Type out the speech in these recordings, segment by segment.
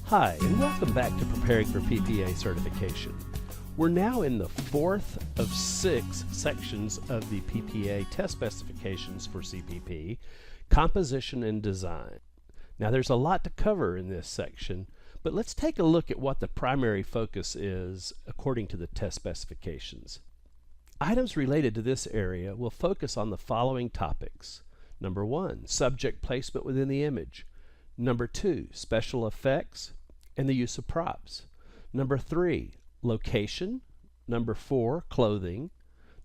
Hi, and welcome back to Preparing for PPA Certification. We're now in the fourth of 6 sections of the PPA test specifications for CPP, Composition and Design. Now there's a lot to cover in this section, but let's take a look at what the primary focus is according to the test specifications. Items related to this area will focus on the following topics. Number 1, subject placement within the image. Number 2, special effects and the use of props. Number 3, location. Number 4, clothing.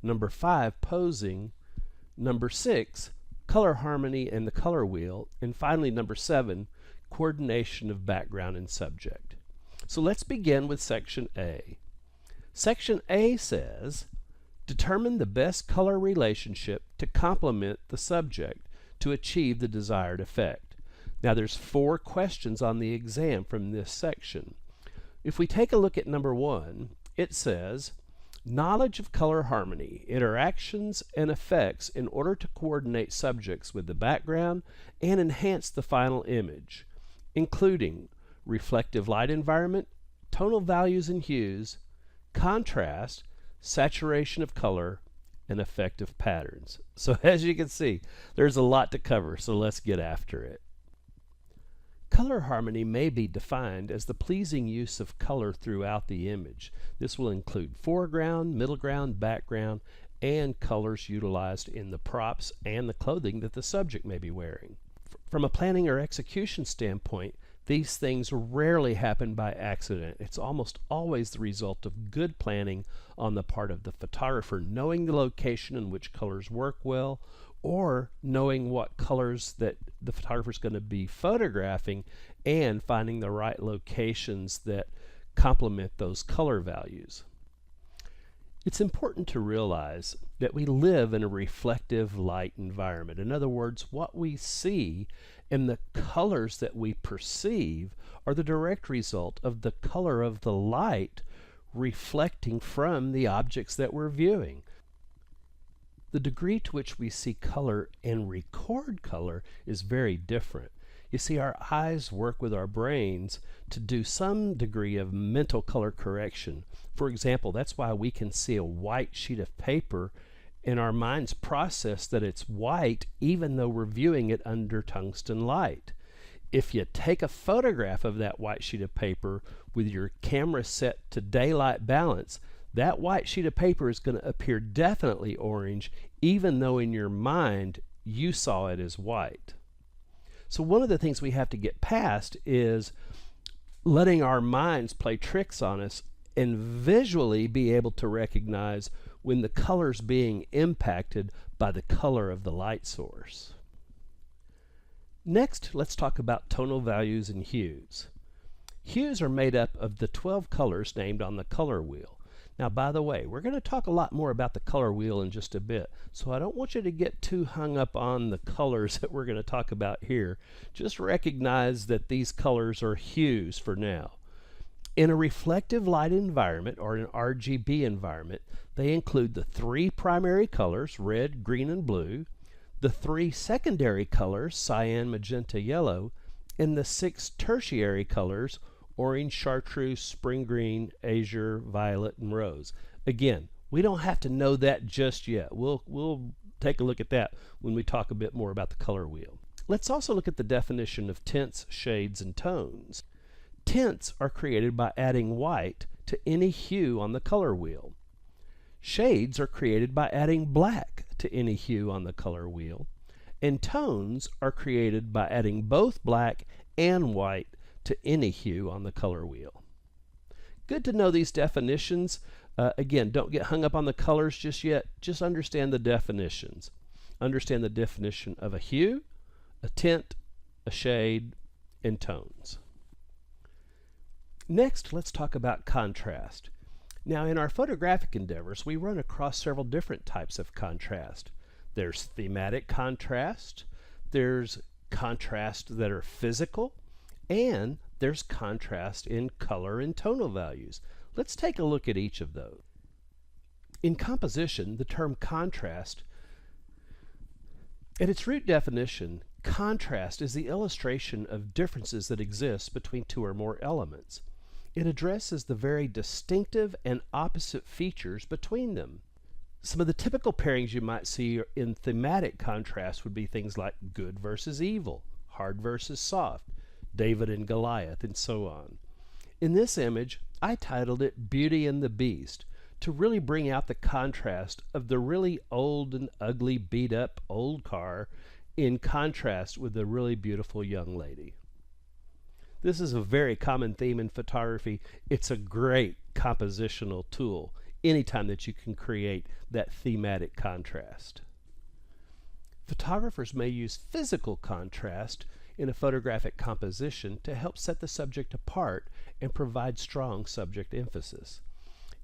Number 5, posing. Number 6, color harmony and the color wheel. And finally, number 7, coordination of background and subject. So let's begin with Section A. Section A says, determine the best color relationship to complement the subject to achieve the desired effect. Now there's 4 questions on the exam from this section. If we take a look at number 1, it says, knowledge of color harmony, interactions, and effects in order to coordinate subjects with the background and enhance the final image, including reflective light environment, tonal values and hues, contrast, saturation of color, and effective patterns. So as you can see, there's a lot to cover, so let's get after it. Color harmony may be defined as the pleasing use of color throughout the image. This will include foreground, middle ground, background, and colors utilized in the props and the clothing that the subject may be wearing. From a planning or execution standpoint, these things rarely happen by accident. It's almost always the result of good planning on the part of the photographer, knowing the location in which colors work well, or knowing what colors that the photographer is going to be photographing and finding the right locations that complement those color values. It's important to realize that we live in a reflective light environment. In other words, what we see and the colors that we perceive are the direct result of the color of the light reflecting from the objects that we're viewing. The degree to which we see color and record color is very different. You see, our eyes work with our brains to do some degree of mental color correction. For example, that's why we can see a white sheet of paper and our minds process that it's white even though we're viewing it under tungsten light. If you take a photograph of that white sheet of paper with your camera set to daylight balance, that white sheet of paper is going to appear definitely orange, even though in your mind you saw it as white. So one of the things we have to get past is letting our minds play tricks on us and visually be able to recognize when the color's being impacted by the color of the light source. Next, let's talk about tonal values and hues. Hues are made up of the 12 colors named on the color wheel. Now, by the way, we're going to talk a lot more about the color wheel in just a bit, so I don't want you to get too hung up on the colors that we're going to talk about here. Just recognize that these colors are hues for now. In a reflective light environment, or an RGB environment, they include the 3 primary colors, red, green, and blue, the 3 secondary colors, cyan, magenta, yellow, and the 6 tertiary colors, orange, chartreuse, spring green, azure, violet, and rose. Again, we don't have to know that just yet. We'll take a look at that when we talk a bit more about the color wheel. Let's also look at the definition of tints, shades, and tones. Tints are created by adding white to any hue on the color wheel. Shades are created by adding black to any hue on the color wheel. And tones are created by adding both black and white to any hue on the color wheel. Good to know these definitions. Again, don't get hung up on the colors just yet. Just understand the definitions. Understand the definition of a hue, a tint, a shade, and tones. Next, let's talk about contrast. Now, in our photographic endeavors, we run across several different types of contrast. There's thematic contrast, there's contrast that are physical, and there's contrast in color and tonal values. Let's take a look at each of those. In composition, the term contrast, at its root definition, Contrast is the illustration of differences that exist between two or more elements. It addresses the very distinctive and opposite features between them. Some of the typical pairings you might see in thematic contrast would be things like good versus evil, hard versus soft, David and Goliath, and so on. In this image, I titled it Beauty and the Beast, to really bring out the contrast of the really old and ugly beat up old car in contrast with the really beautiful young lady. This is a very common theme in photography. It's a great compositional tool anytime that you can create that thematic contrast. Photographers may use physical contrast in a photographic composition to help set the subject apart and provide strong subject emphasis.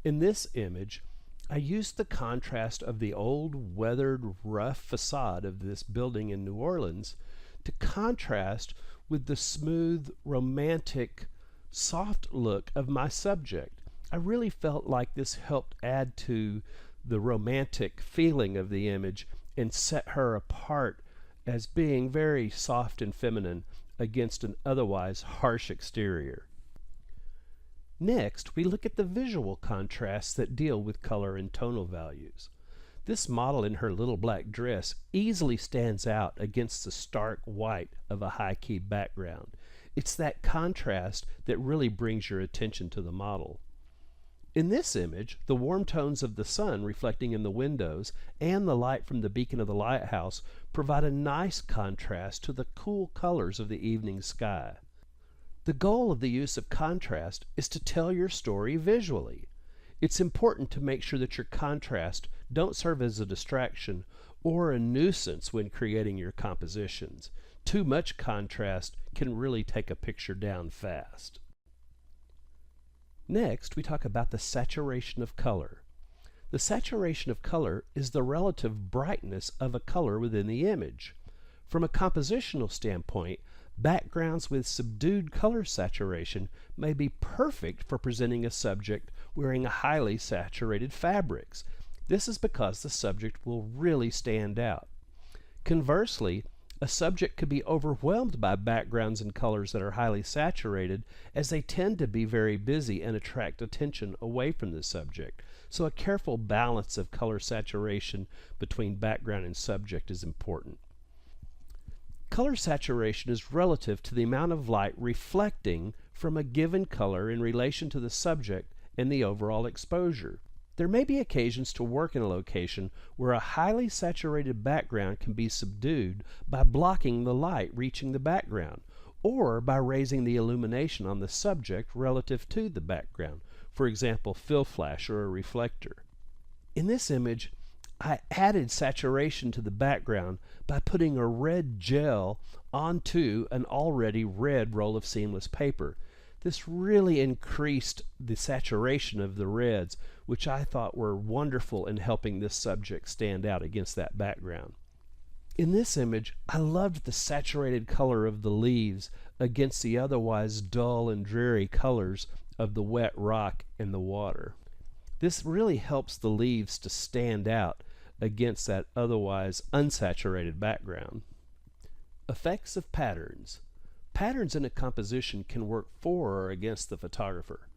In this image, I used the contrast of the old, weathered, rough facade of this building in New Orleans to contrast with the smooth, romantic, soft look of my subject. I really felt like this helped add to the romantic feeling of the image and set her apart as being very soft and feminine against an otherwise harsh exterior. Next, we look at the visual contrasts that deal with color and tonal values. This model in her little black dress easily stands out against the stark white of a high-key background. It's that contrast that really brings your attention to the model. In this image, the warm tones of the sun reflecting in the windows and the light from the beacon of the lighthouse provide a nice contrast to the cool colors of the evening sky. The goal of the use of contrast is to tell your story visually. It's important to make sure that your contrast don't serve as a distraction or a nuisance when creating your compositions. Too much contrast can really take a picture down fast. Next, we talk about the saturation of color. The saturation of color is the relative brightness of a color within the image. From a compositional standpoint, backgrounds with subdued color saturation may be perfect for presenting a subject wearing highly saturated fabrics. This is because the subject will really stand out. Conversely, a subject could be overwhelmed by backgrounds and colors that are highly saturated, as they tend to be very busy and attract attention away from the subject. So a careful balance of color saturation between background and subject is important. Color saturation is relative to the amount of light reflecting from a given color in relation to the subject and the overall exposure. There may be occasions to work in a location where a highly saturated background can be subdued by blocking the light reaching the background, or by raising the illumination on the subject relative to the background, for example, fill flash or a reflector. In this image, I added saturation to the background by putting a red gel onto an already red roll of seamless paper. This really increased the saturation of the reds, which I thought were wonderful in helping this subject stand out against that background. In this image, I loved the saturated color of the leaves against the otherwise dull and dreary colors of the wet rock and the water. This really helps the leaves to stand out against that otherwise unsaturated background. Effects of patterns. Patterns in a composition can work for or against the photographer.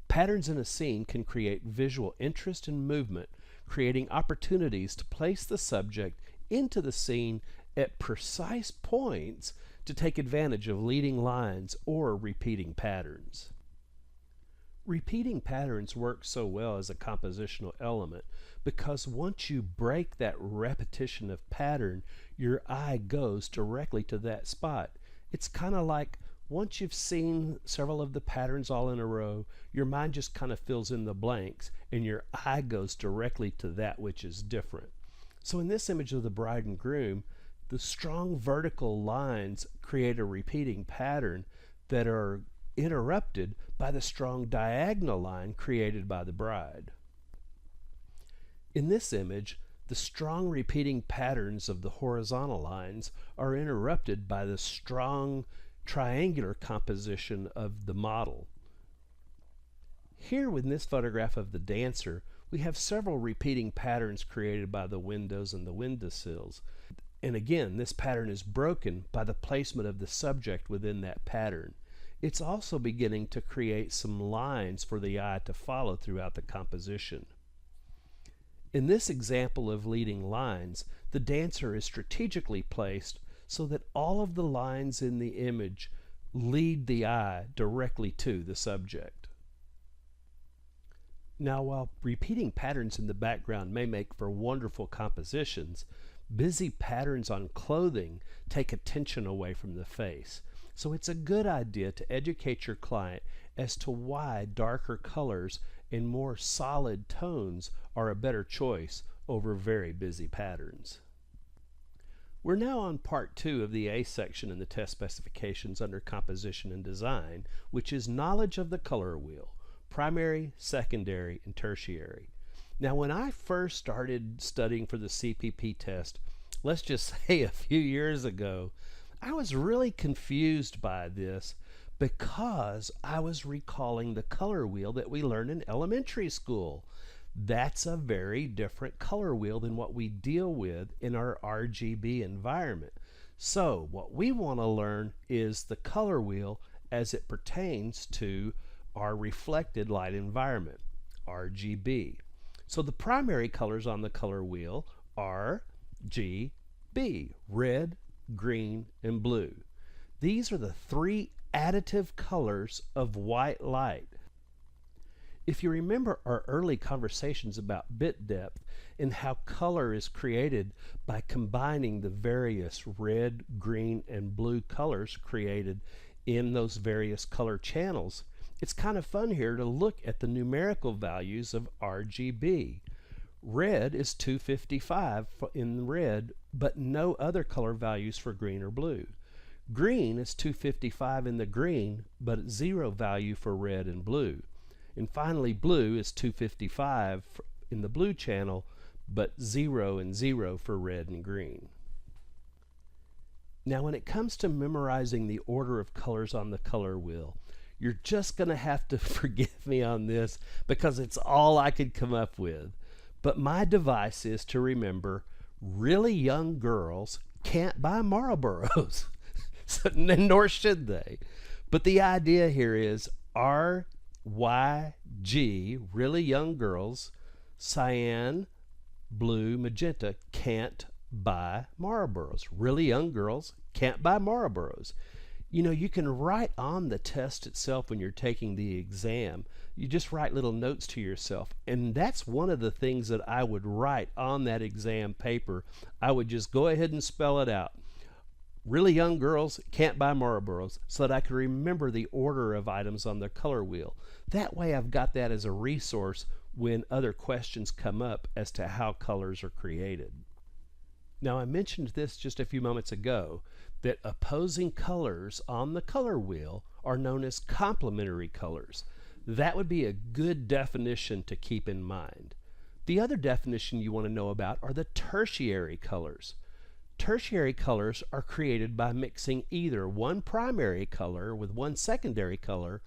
Patterns in a scene can create visual interest and movement, creating opportunities to place the subject into the scene at precise points to take advantage of leading lines or repeating patterns. Repeating patterns work so well as a compositional element because once you break that repetition of pattern, your eye goes directly to that spot. It's kind of like once you've seen several of the patterns all in a row, your mind just kind of fills in the blanks and your eye goes directly to that which is different. So in this image of the bride and groom, the strong vertical lines create a repeating pattern that are interrupted by the strong diagonal line created by the bride. In this image, the strong repeating patterns of the horizontal lines are interrupted by the strong triangular composition of the model. Here in this photograph of the dancer, we have several repeating patterns created by the windows and the windowsills. And again, this pattern is broken by the placement of the subject within that pattern. It's also beginning to create some lines for the eye to follow throughout the composition. In this example of leading lines, the dancer is strategically placed so that all of the lines in the image lead the eye directly to the subject. Now, while repeating patterns in the background may make for wonderful compositions, busy patterns on clothing take attention away from the face. So it's a good idea to educate your client as to why darker colors and more solid tones are a better choice over very busy patterns. We're now on part 2 of the A section in the test specifications under Composition and Design, which is knowledge of the color wheel, primary, secondary, and tertiary. Now, when I first started studying for the CPP test, let's just say a few years ago, I was really confused by this because I was recalling the color wheel that we learned in elementary school. That's a very different color wheel than what we deal with in our RGB environment. So what we want to learn is the color wheel as it pertains to our reflected light environment, RGB. So the primary colors on the color wheel are GB, red, green, and blue. These are the 3 additive colors of white light. If you remember our early conversations about bit depth and how color is created by combining the various red, green, and blue colors created in those various color channels, it's kind of fun here to look at the numerical values of RGB. Red is 255 in red, but no other color values for green or blue. Green is 255 in the green, but 0 value for red and blue. And finally, blue is 255 in the blue channel, but 0 and 0 for red and green. Now, when it comes to memorizing the order of colors on the color wheel, you're just going to have to forgive me on this because it's all I could come up with. But my device is to remember really young girls can't buy Marlboros, so, nor should they. But the idea here is RYG, really young girls, cyan, blue, magenta, can't buy Marlboros. Really young girls can't buy Marlboros. You know, you can write on the test itself when you're taking the exam. You just write little notes to yourself. And that's one of the things that I would write on that exam paper. I would just go ahead and spell it out. Really young girls can't buy Marlboros, so that I could remember the order of items on the color wheel. That way I've got that as a resource when other questions come up as to how colors are created. Now, I mentioned this just a few moments ago, that opposing colors on the color wheel are known as complementary colors. That would be a good definition to keep in mind. The other definition you want to know about are the tertiary colors. Tertiary colors are created by mixing either one primary color with one secondary color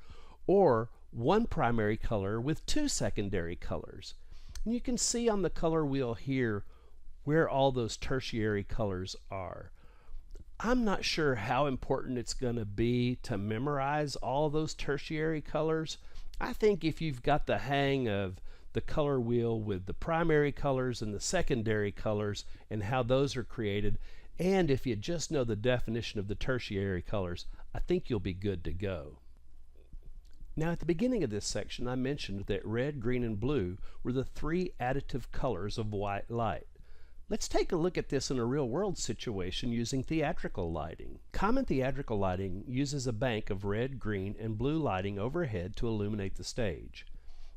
or one primary color with 2 secondary colors. And you can see on the color wheel here where all those tertiary colors are. I'm not sure how important it's going to be to memorize all those tertiary colors. I think if you've got the hang of the color wheel with the primary colors and the secondary colors and how those are created, and if you just know the definition of the tertiary colors, I think you'll be good to go. Now, at the beginning of this section, I mentioned that red, green, and blue were the 3 additive colors of white light. Let's take a look at this in a real-world situation using theatrical lighting. Common theatrical lighting uses a bank of red, green, and blue lighting overhead to illuminate the stage.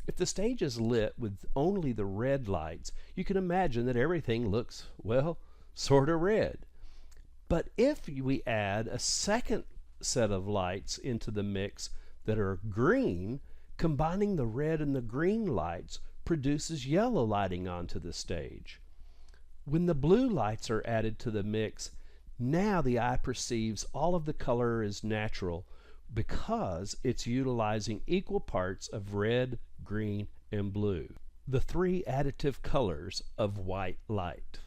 If the stage is lit with only the red lights, you can imagine that everything looks, well, sort of red. But if we add a second set of lights into the mix that are green, combining the red and the green lights produces yellow lighting onto the stage. When the blue lights are added to the mix, now the eye perceives all of the color as natural because it's utilizing equal parts of red, green, and blue, the 3 additive colors of white light.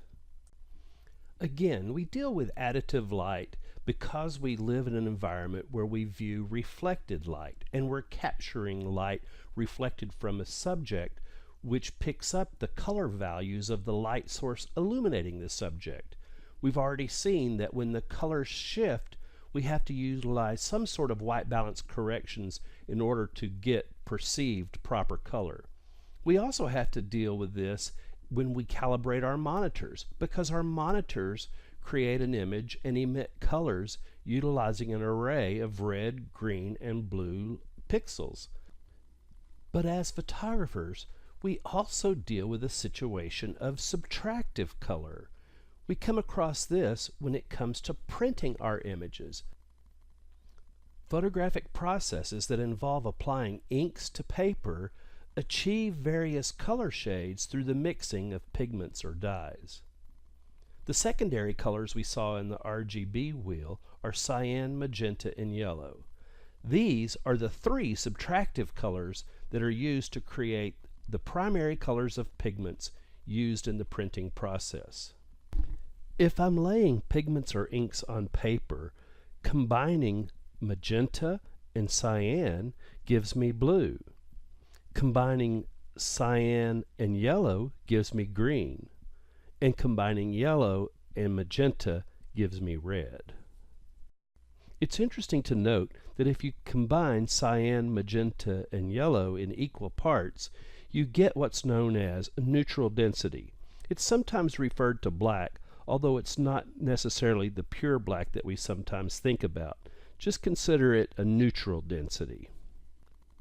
Again, we deal with additive light because we live in an environment where we view reflected light, and we're capturing light reflected from a subject which picks up the color values of the light source illuminating the subject. We've already seen that when the colors shift, we have to utilize some sort of white balance corrections in order to get perceived proper color. We also have to deal with this when we calibrate our monitors, because our monitors create an image and emit colors utilizing an array of red, green, and blue pixels. But as photographers, we also deal with a situation of subtractive color. We come across this when it comes to printing our images. Photographic processes that involve applying inks to paper achieve various color shades through the mixing of pigments or dyes. The secondary colors we saw in the RGB wheel are cyan, magenta, and yellow. These are the three subtractive colors that are used to create the primary colors of pigments used in the printing process. If I'm laying pigments or inks on paper, combining magenta and cyan gives me blue. Combining cyan and yellow gives me green, and combining yellow and magenta gives me red. It's interesting to note that if you combine cyan, magenta, and yellow in equal parts, you get what's known as neutral density. It's sometimes referred to black, although it's not necessarily the pure black that we sometimes think about. Just consider it a neutral density.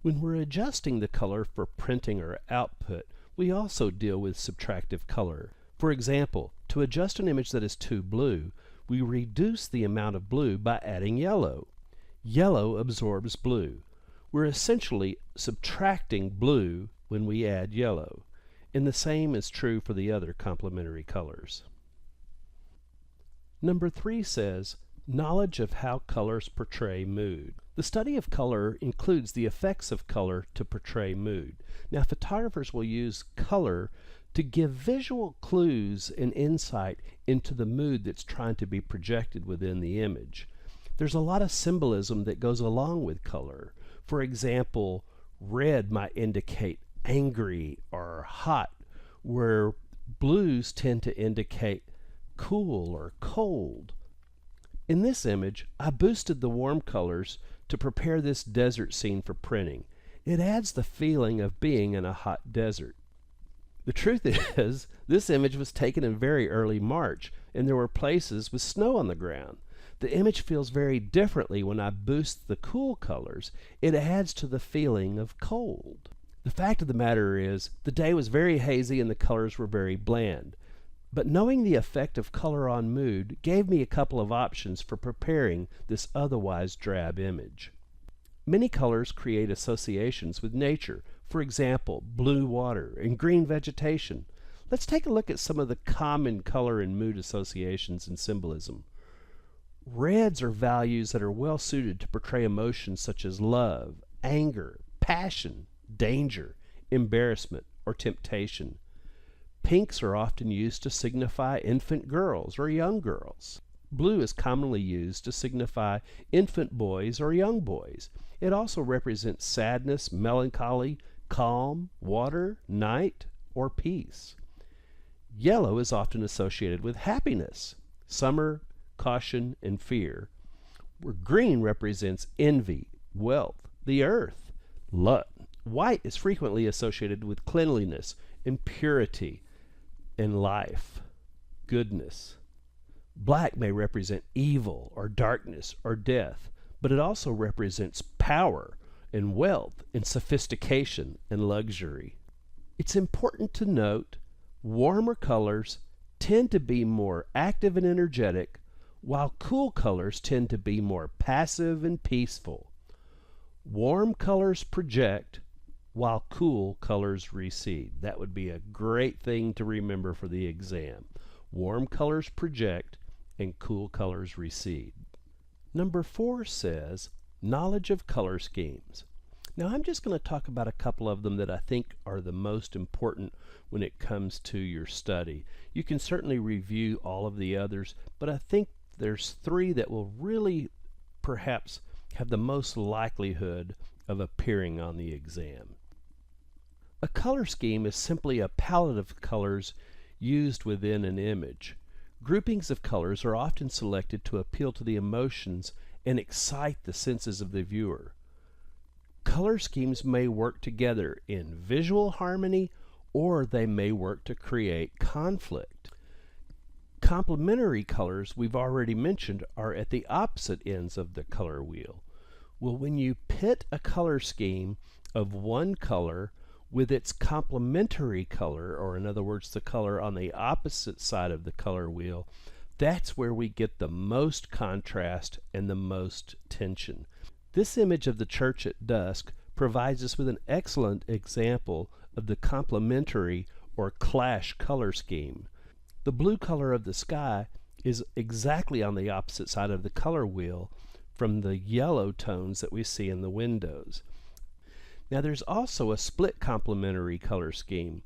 When we're adjusting the color for printing or output, we also deal with subtractive color. For example, to adjust an image that is too blue, we reduce the amount of blue by adding yellow. Yellow absorbs blue. We're essentially subtracting blue when we add yellow, and the same is true for the other complementary colors. Number 3 says, knowledge of how colors portray mood. The study of color includes the effects of color to portray mood. Now, photographers will use color to give visual clues and insight into the mood that's trying to be projected within the image. There's a lot of symbolism that goes along with color. For example, red might indicate angry or hot, where blues tend to indicate cool or cold. In this image, I boosted the warm colors to prepare this desert scene for printing. It adds the feeling of being in a hot desert. The truth is, this image was taken in very early March, and there were places with snow on the ground. The image feels very differently when I boost the cool colors. It adds to the feeling of cold. The fact of the matter is, the day was very hazy and the colors were very bland. But knowing the effect of color on mood gave me a couple of options for preparing this otherwise drab image. Many colors create associations with nature. For example, blue water and green vegetation. Let's take a look at some of the common color and mood associations and symbolism. Reds are values that are well suited to portray emotions such as love, anger, passion, danger, embarrassment, or temptation. Pinks are often used to signify infant girls or young girls. Blue is commonly used to signify infant boys or young boys. It also represents sadness, melancholy, calm, water, night, or peace. Yellow is often associated with happiness, summer, caution, and fear, where green represents envy, wealth, the earth, luck. White is frequently associated with cleanliness and purity and life, goodness. Black may represent evil or darkness or death, but it also represents power and wealth and sophistication and luxury. It's important to note warmer colors tend to be more active and energetic, while cool colors tend to be more passive and peaceful. Warm colors project, while cool colors recede. That would be a great thing to remember for the exam. Warm colors project and cool colors recede. Number 4 says, knowledge of color schemes. Now I'm just going to talk about a couple of them that I think are the most important when it comes to your study. You can certainly review all of the others, but I think there's three that will really perhaps have the most likelihood of appearing on the exam. A color scheme is simply a palette of colors used within an image. Groupings of colors are often selected to appeal to the emotions and excite the senses of the viewer. Color schemes may work together in visual harmony, or they may work to create conflict. Complementary colors, we've already mentioned, are at the opposite ends of the color wheel. Well, when you pit a color scheme of one color with its complementary color, or in other words, the color on the opposite side of the color wheel, that's where we get the most contrast and the most tension. This image of the church at dusk provides us with an excellent example of the complementary or clash color scheme. The blue color of the sky is exactly on the opposite side of the color wheel from the yellow tones that we see in the windows. Now there's also a split complementary color scheme,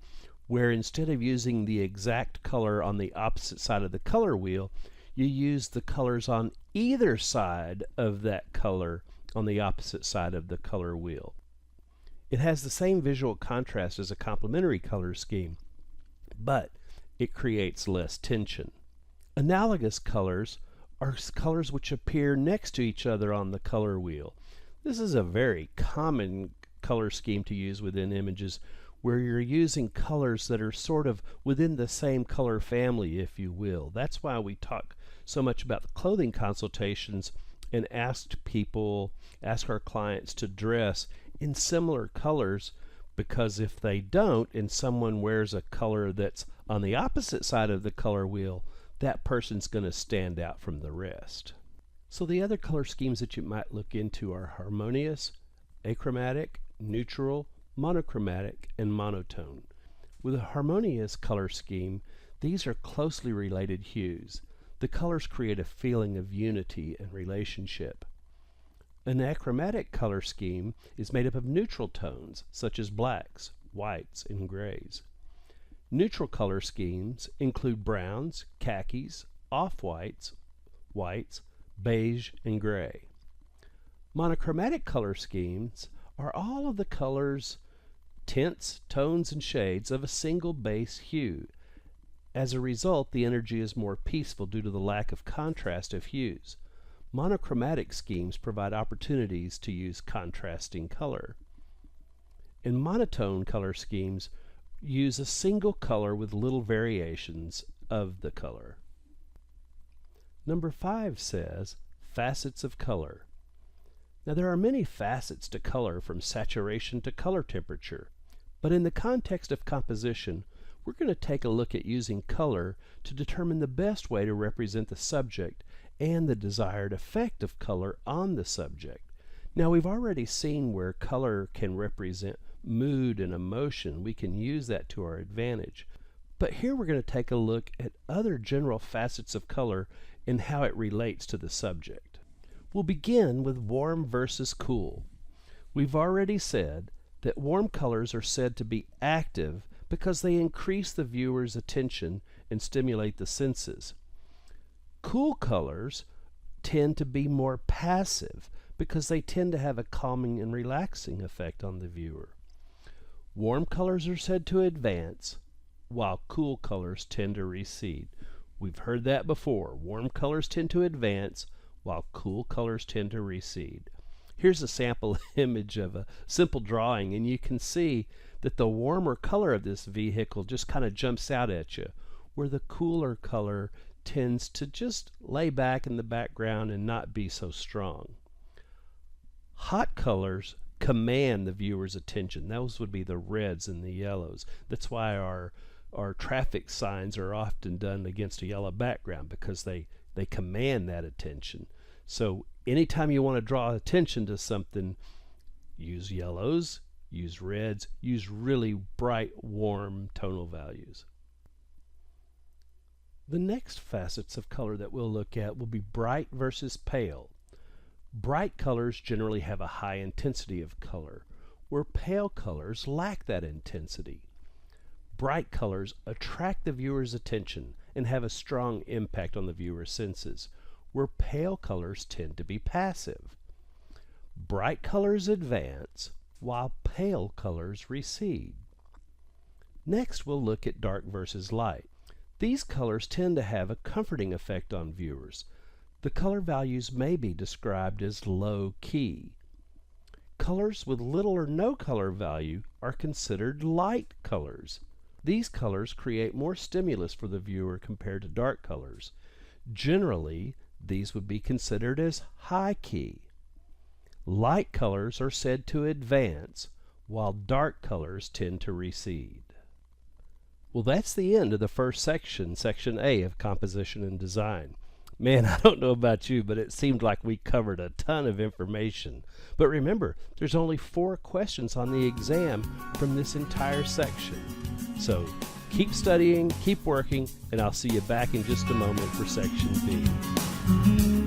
where instead of using the exact color on the opposite side of the color wheel, you use the colors on either side of that color on the opposite side of the color wheel. It has the same visual contrast as a complementary color scheme, but it creates less tension. Analogous colors are colors which appear next to each other on the color wheel. This is a very common color scheme to use within images, where you're using colors that are sort of within the same color family, if you will. That's why we talk so much about the clothing consultations and ask our clients to dress in similar colors, because if they don't and someone wears a color that's on the opposite side of the color wheel, that person's going to stand out from the rest. So the other color schemes that you might look into are harmonious, achromatic, neutral, monochromatic, and monotone. With a harmonious color scheme, these are closely related hues. The colors create a feeling of unity and relationship. An achromatic color scheme is made up of neutral tones, such as blacks, whites, and grays. Neutral color schemes include browns, khakis, off-whites, whites, beige, and gray. Monochromatic color schemes are all of the colors, tints, tones, and shades of a single base hue. As a result, the energy is more peaceful due to the lack of contrast of hues. Monochromatic schemes provide opportunities to use contrasting color. And monotone color schemes use a single color with little variations of the color. Number 5 says, facets of color. Now there are many facets to color, from saturation to color temperature, but in the context of composition, we're going to take a look at using color to determine the best way to represent the subject and the desired effect of color on the subject. Now we've already seen where color can represent mood and emotion. We can use that to our advantage. But here we're going to take a look at other general facets of color and how it relates to the subject. We'll begin with warm versus cool. We've already said that warm colors are said to be active because they increase the viewer's attention and stimulate the senses. Cool colors tend to be more passive because they tend to have a calming and relaxing effect on the viewer. Warm colors are said to advance, while cool colors tend to recede. We've heard that before. Warm colors tend to advance, while cool colors tend to recede. Here's a sample image of a simple drawing, and you can see that the warmer color of this vehicle just kind of jumps out at you, where the cooler color tends to just lay back in the background and not be so strong. Hot colors command the viewer's attention. Those would be the reds and the yellows. That's why our traffic signs are often done against a yellow background, because they command that attention. So anytime you want to draw attention to something, use yellows, use reds, use really bright, warm tonal values. The next facets of color that we'll look at will be bright versus pale. Bright colors generally have a high intensity of color, where pale colors lack that intensity. Bright colors attract the viewer's attention and have a strong impact on the viewer's senses, where pale colors tend to be passive. Bright colors advance, while pale colors recede. Next, we'll look at dark versus light. These colors tend to have a comforting effect on viewers. The color values may be described as low key. Colors with little or no color value are considered light colors. These colors create more stimulus for the viewer compared to dark colors. Generally, these would be considered as high key. Light colors are said to advance, while dark colors tend to recede. Well, that's the end of the first section, Section A of Composition and Design. Man, I don't know about you, but it seemed like we covered a ton of information. But remember, there's only 4 questions on the exam from this entire section. So keep studying, keep working, and I'll see you back in just a moment for Section B.